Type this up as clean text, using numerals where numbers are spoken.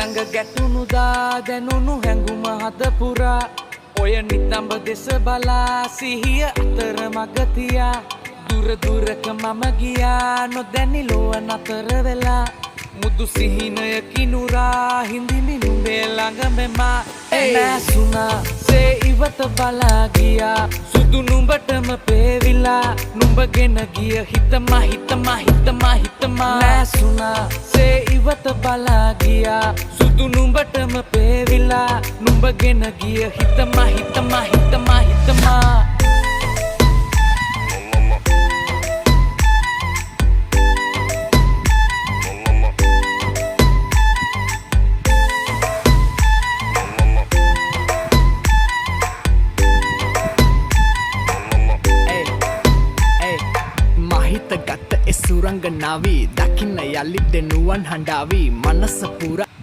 ළඟ ගැටුණු දා දැනුණු හැඟුම හද පුරා ඔය නිතඹ දෙස බලා සිහිය අතර මග තියා දුර දුරක මම ගියා නොදැනි ලොව නතර වෙලා මුදු සිහිනය කිනුරා හිඳිමි නුඹේ ළඟ මෙමා නැසුණා සේ ඉවත බලා ගියා සුදු නුඹටම පේවිලා නුඹගෙන ගිය හිතමා හිතමා හිතමා හිතමා නැසුණා සේ ඉවත බලා ගියා සුදු නුඹටම පේවිලා නුඹගෙන ගිය හිතමා හිතමා හිතමා හිතමා ගත එසුරංගනාවී දකින්න යළි දෙනුවන් හඬාවී මනස පුරා